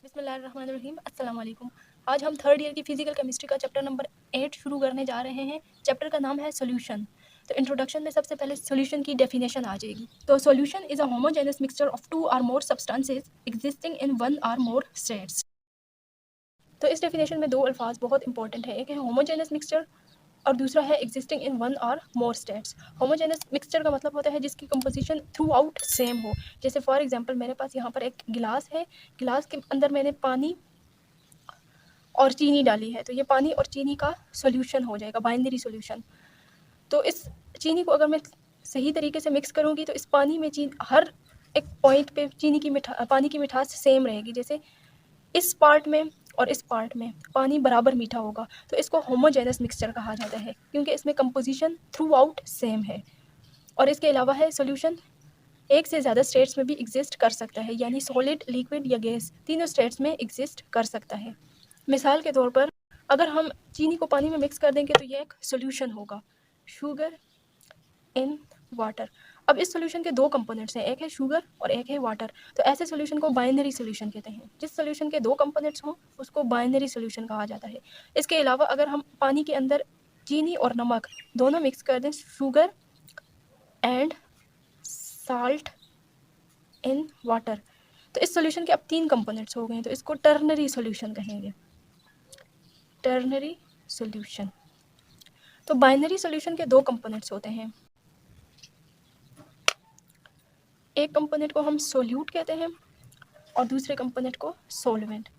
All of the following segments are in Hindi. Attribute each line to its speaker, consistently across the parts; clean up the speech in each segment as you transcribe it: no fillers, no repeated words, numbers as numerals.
Speaker 1: बिस्मिल्लाहिर्रहमानिर्रहीम अस्सलाम वालेकुम। आज हम थर्ड ईयर की फ़िज़िकल केमिस्ट्री का चैप्टर नंबर 8 शुरू करने जा रहे हैं। चैप्टर का नाम है सॉल्यूशन। तो इंट्रोडक्शन में सबसे पहले सॉल्यूशन की डेफिनेशन आ जाएगी। तो solution is a homogeneous mixture of two or more substances existing in one or more states. तो इस डेफिनेशन में दो अल्फाज बहुत इंपॉर्टेंट है, एक है होमोजेनस मिक्सचर और दूसरा है existing in one or more states. Homogeneous mixture का मतलब होता है जिसकी कंपोजिशन थ्रू आउट सेम हो। जैसे फॉर एग्जांपल मेरे पास यहाँ पर एक गिलास है, गिलास के अंदर मैंने पानी और चीनी डाली है, तो ये पानी और चीनी का सॉल्यूशन हो जाएगा, बाइनरी सॉल्यूशन। तो इस चीनी को अगर मैं सही तरीके से मिक्स करूँगी तो इस पानी में हर एक पॉइंट पे पानी की मिठास सेम रहेगी। जैसे इस पार्ट में और इस पार्ट में पानी बराबर मीठा होगा, तो इसको होमोजेनस मिक्सचर कहा जाता है क्योंकि इसमें कंपोजिशन थ्रू आउट सेम है। और इसके अलावा है सॉल्यूशन एक से ज़्यादा स्टेट्स में भी एग्जिस्ट कर सकता है, यानी सॉलिड, लिक्विड या गैस तीनों स्टेट्स में एग्जिस्ट कर सकता है। मिसाल के तौर पर अगर हम चीनी को पानी में मिक्स कर देंगे तो ये एक सॉल्यूशन होगा, शुगर इन वाटर। अब इस सॉल्यूशन के दो कंपोनेंट्स हैं, एक है शुगर और एक है वाटर। तो ऐसे सॉल्यूशन को बाइनरी सॉल्यूशन कहते हैं। जिस सॉल्यूशन के दो कंपोनेंट्स हों उसको बाइनरी सॉल्यूशन कहा जाता है। इसके अलावा अगर हम पानी के अंदर चीनी और नमक दोनों मिक्स कर दें, sugar and salt in water, तो इस सॉल्यूशन के अब तीन कंपोनेंट्स हो गए हैं, तो इसको टर्नरी सॉल्यूशन कहेंगे, टर्नरी सॉल्यूशन। तो बाइनरी सॉल्यूशन के दो कंपोनेंट्स होते हैं, एक कंपोनेंट को हम सोल्यूट कहते हैं और दूसरे कंपोनेंट को सॉल्वेंट।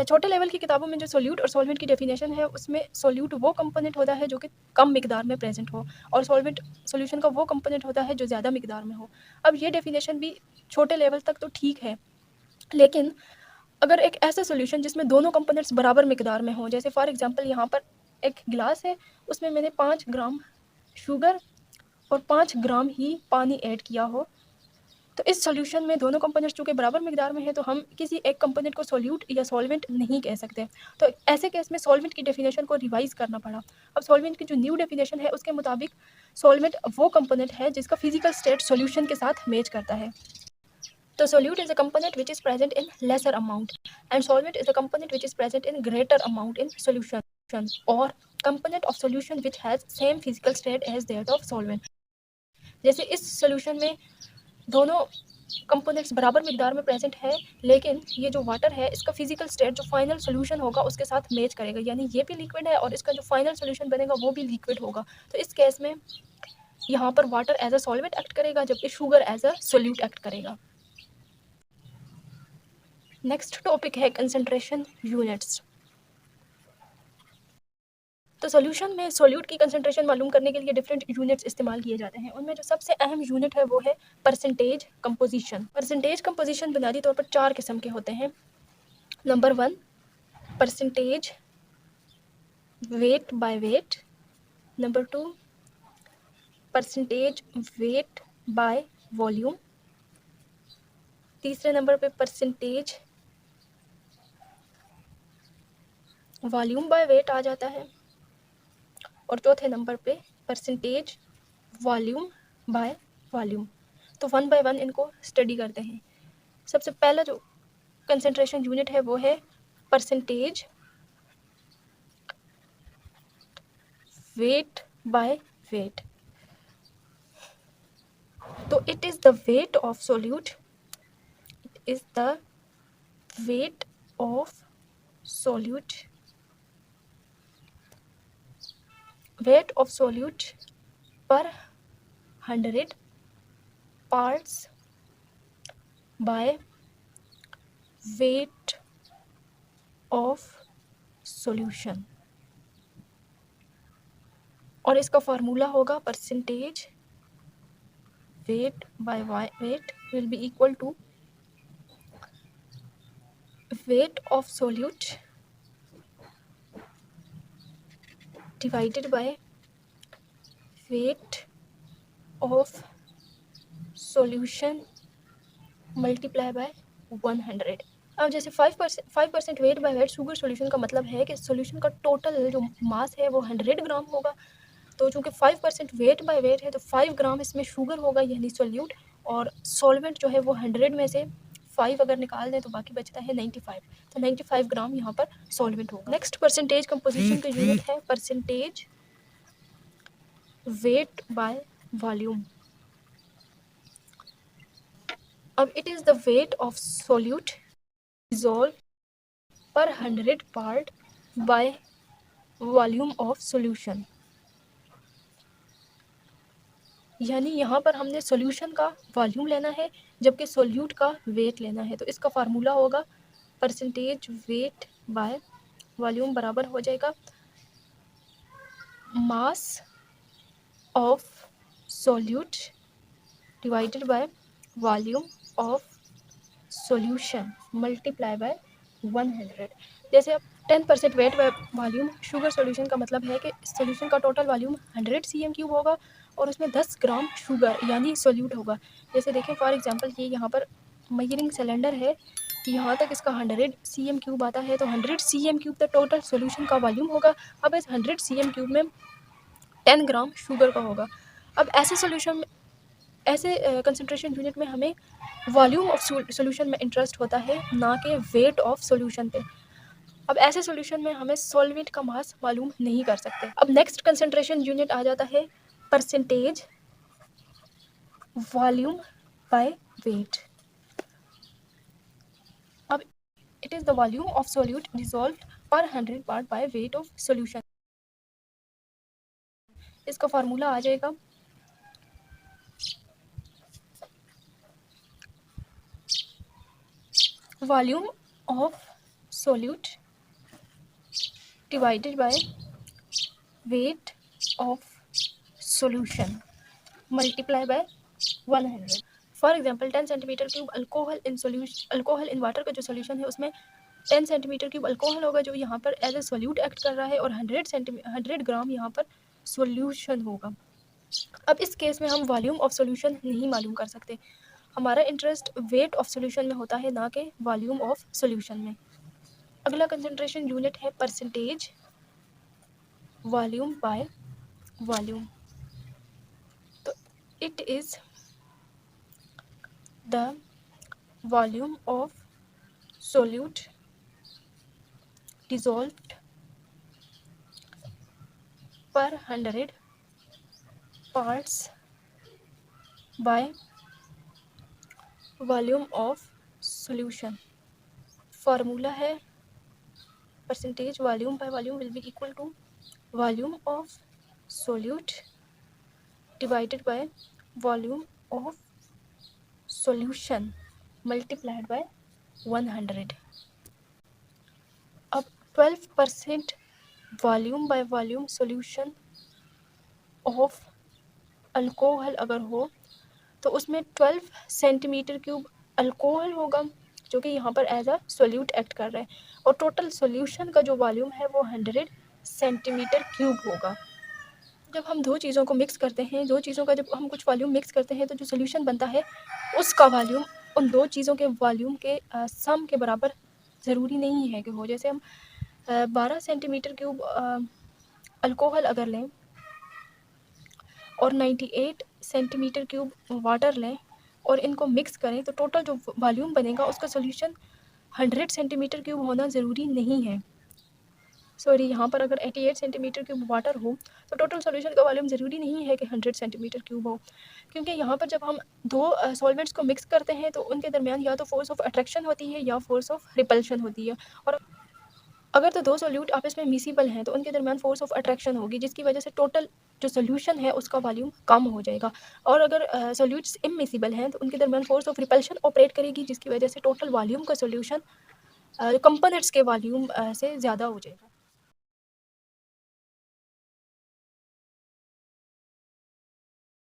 Speaker 1: छोटे लेवल की किताबों में जो सोल्यूट और सॉल्वेंट की डेफिनेशन है उसमें सोल्यूट वो कंपोनेंट होता है जो कि कम मिकदार में प्रेजेंट हो और सॉल्वेंट सॉल्यूशन का वो कंपोनेंट होता है जो ज़्यादा मिकदार में हो। अब ये डेफिनेशन भी छोटे लेवल तक तो ठीक है, लेकिन अगर एक ऐसा सॉल्यूशन जिसमें दोनों कंपोनेंट्स बराबर मिकदार में हों, जैसे फॉर एग्जांपल यहाँ पर एक गिलास है, उसमें मैंने 5 ग्राम शुगर और 5 ग्राम ही पानी ऐड किया हो, तो इस सॉल्यूशन में दोनों कंपोनेंट्स चूँकि बराबर मिकदार में है तो हम किसी एक कंपोनेंट को सॉल्यूट या सॉल्वेंट नहीं कह सकते। तो ऐसे केस में सॉल्वेंट की डेफिनेशन को रिवाइज़ करना पड़ा। अब सॉल्वेंट की जो न्यू डेफिनेशन है उसके मुताबिक सॉल्वेंट वो कंपोनेंट है जिसका फिजिकल स्टेट सॉल्यूशन के साथ मैच करता है। तो solute is a component which is present in lesser amount and solvent is a component which is present in greater amount in solution, or component of solution which has same physical state as that of solvent। जैसे इस solution में दोनों कंपोनेंट्स बराबर मिकदार में प्रेजेंट है, लेकिन ये जो वाटर है इसका फिजिकल स्टेट जो फाइनल सोल्यूशन होगा उसके साथ मैच करेगा, यानी ये भी लिक्विड है और इसका जो फाइनल सोल्यूशन बनेगा वो भी लिक्विड होगा। तो इस केस में यहाँ पर water as a solvent act करेगा जबकि sugar as a solute act करेगा। नेक्स्ट टॉपिक है कंसंट्रेशन यूनिट्स। तो सॉल्यूशन में सोल्यूट की कंसंट्रेशन मालूम करने के लिए डिफरेंट यूनिट्स इस्तेमाल किए जाते हैं। उनमें जो सबसे अहम यूनिट है वो है परसेंटेज कंपोजिशन। परसेंटेज कंपोजिशन बुनियादी तौर पर 4 किस्म के होते हैं। Number 1 percentage weight by wait, number 2 percentage weight by volume, तीसरे नंबर पे परसेंटेज वॉल्यूम बाय वेट आ जाता है और चौथे नंबर पे परसेंटेज वॉल्यूम बाय वॉल्यूम। तो वन बाय वन इनको स्टडी करते हैं। सबसे पहला जो कंसंट्रेशन यूनिट है वो है परसेंटेज वेट बाय वेट। तो it is the weight of solute, it is the weight of solute, weight of solute per 100 parts by weight of solution. और इसका फार्मूला होगा percentage weight by weight will be equal to weight of solute divided by weight of solution multiply by 100। अब जैसे 5% weight by weight sugar solution का मतलब है कि सॉल्यूशन का टोटल जो मास है वो 100 ग्राम होगा। तो चूँकि 5% वेट बाय वेट है तो 5 ग्राम इसमें शुगर होगा यानी सोल्यूट, और सॉल्वेंट जो है वो 100 में से 5 अगर निकाल दें तो बाकी बचता है 95, तो 95 ग्राम यहाँ पर सॉल्वेंट होगा। नेक्स्ट परसेंटेज कंपोजिशन का यूनिट है परसेंटेज वेट बाय वॉल्यूम। अब it is the weight of solute dissolve पर 100 part by volume of solution. यानी यहाँ पर हमने सॉल्यूशन का वॉल्यूम लेना है जबकि सॉल्यूट का वेट लेना है। तो इसका फार्मूला होगा परसेंटेज वेट बाय वॉल्यूम बराबर हो जाएगा mass of solute divided by volume of solution multiply by 100। जैसे अब 10% weight by volume sugar solution का मतलब है कि सॉल्यूशन का टोटल वॉल्यूम 100 cm³ होगा और उसमें 10 ग्राम शुगर यानी सॉल्यूट होगा। जैसे देखें फॉर एग्जांपल ये यहाँ पर मेजरिंग सिलेंडर है, यहाँ तक इसका 100 cm³ आता है, तो 100 cm³ तक टोटल सॉल्यूशन का वॉल्यूम होगा। अब इस 100 cm³ में 10 ग्राम शुगर का होगा। अब ऐसे सॉल्यूशन में ऐसे कंसंट्रेशन यूनिट में हमें वॉल्यूम ऑफ सॉल्यूशन में इंटरेस्ट होता है, ना कि वेट ऑफ सॉल्यूशन पे। अब ऐसे सॉल्यूशन में हमें सॉल्वेंट का मास मालूम नहीं कर सकते। अब नेक्स्ट कंसंट्रेशन यूनिट आ जाता है परसेंटेज वॉल्यूम बाय वेट। अब it is the volume of solute dissolved पर 100 part by weight of solution. इसका फार्मूला आ जाएगा volume of solute divided by weight of solution multiply by 100। For example 10 cm³ alcohol in water का जो सॉल्यूशन है उसमें 10 cm³ अल्कोहल होगा जो यहाँ पर एज ए सॉल्यूट एक्ट कर रहा है और 100 ग्राम यहाँ पर सॉल्यूशन होगा। अब इस केस में हम वॉल्यूम ऑफ सॉल्यूशन नहीं मालूम कर सकते, हमारा इंटरेस्ट वेट ऑफ सॉल्यूशन में होता है ना कि वॉल्यूम ऑफ सॉल्यूशन में। अगला कंसंट्रेशन यूनिट है परसेंटेज वॉल्यूम बाय वॉल्यूम। तो it is the volume of solute dissolved per 100 parts by volume of solution। Formula है percentage volume by volume will be equal to volume of solute divided by volume of solution multiplied by 100। अब 12% volume by volume solution of alcohol अगर हो तो उसमें 12 cm³ अल्कोहल होगा जो कि यहाँ पर एज अ सोल्यूट एक्ट कर रहा है और टोटल सॉल्यूशन का जो वॉल्यूम है वो 100 cm³ होगा। जब हम दो चीज़ों को मिक्स करते हैं, दो चीज़ों का जब हम कुछ वॉल्यूम मिक्स करते हैं तो जो सॉल्यूशन बनता है उसका वॉल्यूम उन दो चीज़ों के वॉल्यूम के सम के बराबर ज़रूरी नहीं है कि हो। जैसे हम 12 cm³ अल्कोहल अगर लें और 98 cm³ वाटर लें और इनको मिक्स करें तो टोटल जो वॉल्यूम बनेगा उसका सॉल्यूशन 100 cm³ होना ज़रूरी नहीं है। सॉरी, यहाँ पर अगर 88 cm³ वाटर हो तो टोटल सॉल्यूशन का वॉल्यूम ज़रूरी नहीं है कि 100 cm³ हो, क्योंकि यहाँ पर जब हम दो सॉल्वेंट्स को मिक्स करते हैं तो उनके दरमियान या तो फोर्स ऑफ अट्रैक्शन होती है या फोर्स ऑफ रिपल्शन होती है। और अगर तो दो सॉल्यूट आपस में मिसिबल हैं तो उनके दरमियान फोर्स ऑफ अट्रैक्शन होगी जिसकी वजह से टोटल जो सॉल्यूशन है उसका वॉल्यूम कम हो जाएगा। और अगर सॉल्यूट्स इमिसिबल हैं तो उनके दरमियान फोर्स ऑफ रिपल्शन ऑपरेट करेगी जिसकी वजह से टोटल वॉल्यूम का सॉल्यूशन कंपोनेंट्स के वॉल्यूम से ज़्यादा हो जाएगा।